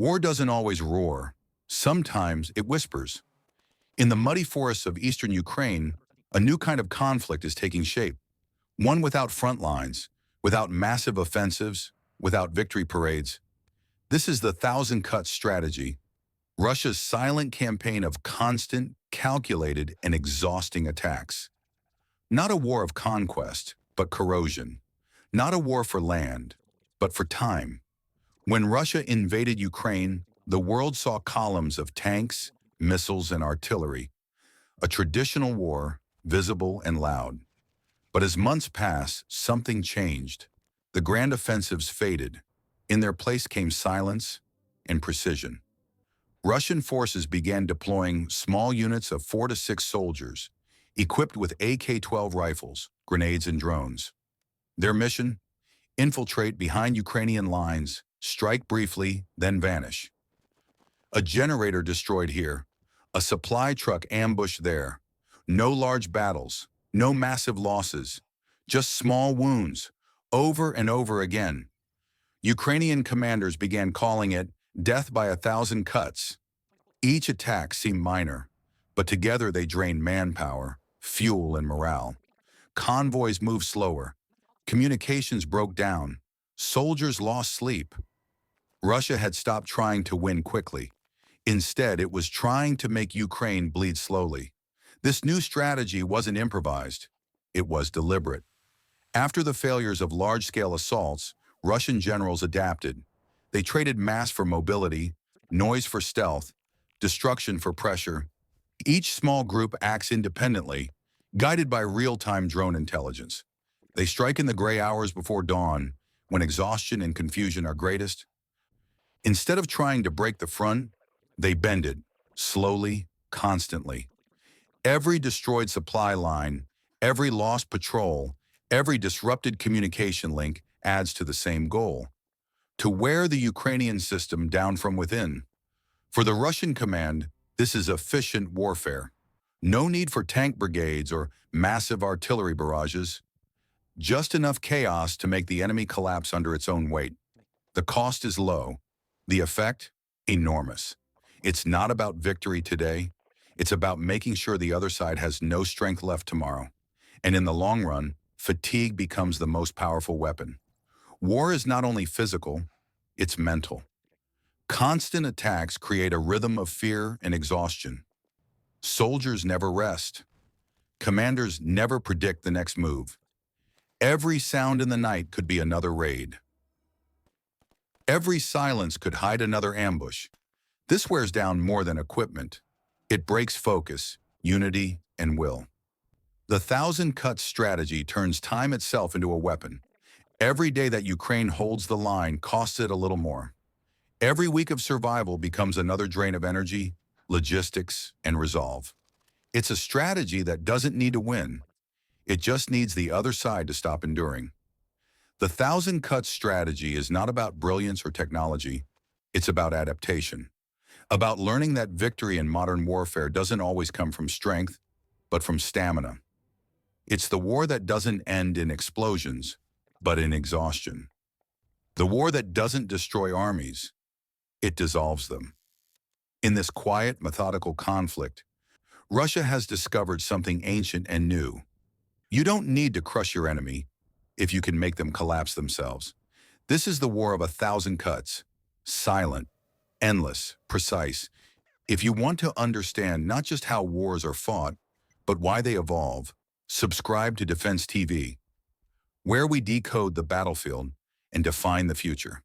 War doesn't always roar. Sometimes it whispers. In the muddy forests of eastern Ukraine, a new kind of conflict is taking shape. One without front lines, without massive offensives, without victory parades. This is the thousand cuts strategy, Russia's silent campaign of constant, calculated, and exhausting attacks. Not a war of conquest, but corrosion. Not a war for land, but for time. When Russia invaded Ukraine, the world saw columns of tanks, missiles, and artillery. A traditional war, visible and loud. But as months passed, something changed. The grand offensives faded. In their place came silence and precision. Russian forces began deploying small units of 4 to 6 soldiers, equipped with AK-12 rifles, grenades, and drones. Their mission? Infiltrate behind Ukrainian lines, strike briefly, then vanish. A generator destroyed here, a supply truck ambushed there. No large battles, no massive losses, just small wounds, over and over again. Ukrainian commanders began calling it death by 1,000 cuts. Each attack seemed minor, but together they drained manpower, fuel, and morale. Convoys moved slower. Communications broke down. Soldiers lost sleep. Russia had stopped trying to win quickly. Instead, it was trying to make Ukraine bleed slowly. This new strategy wasn't improvised. It was deliberate. After the failures of large-scale assaults, Russian generals adapted. They traded mass for mobility, noise for stealth, destruction for pressure. Each small group acts independently, guided by real-time drone intelligence. They strike in the gray hours before dawn, when exhaustion and confusion are greatest. Instead of trying to break the front, they bend it, slowly, constantly. Every destroyed supply line, every lost patrol, every disrupted communication link adds to the same goal: to wear the Ukrainian system down from within. For the Russian command, this is efficient warfare. No need for tank brigades or massive artillery barrages. Just enough chaos to make the enemy collapse under its own weight. The cost is low. The effect? Enormous. It's not about victory today. It's about making sure the other side has no strength left tomorrow. And in the long run, fatigue becomes the most powerful weapon. War is not only physical, it's mental. Constant attacks create a rhythm of fear and exhaustion. Soldiers never rest. Commanders never predict the next move. Every sound in the night could be another raid. Every silence could hide another ambush. This wears down more than equipment. It breaks focus, unity, and will. The thousand cuts strategy turns time itself into a weapon. Every day that Ukraine holds the line costs it a little more. Every week of survival becomes another drain of energy, logistics, and resolve. It's a strategy that doesn't need to win. It just needs the other side to stop enduring. The thousand cuts strategy is not about brilliance or technology. It's about adaptation. About learning that victory in modern warfare doesn't always come from strength, but from stamina. It's the war that doesn't end in explosions, but in exhaustion. The war that doesn't destroy armies, it dissolves them. In this quiet, methodical conflict, Russia has discovered something ancient and new. You don't need to crush your enemy if you can make them collapse themselves. This is the war of 1,000 cuts, silent, endless, precise. If you want to understand not just how wars are fought, but why they evolve, subscribe to Defense TV, where we decode the battlefield and define the future.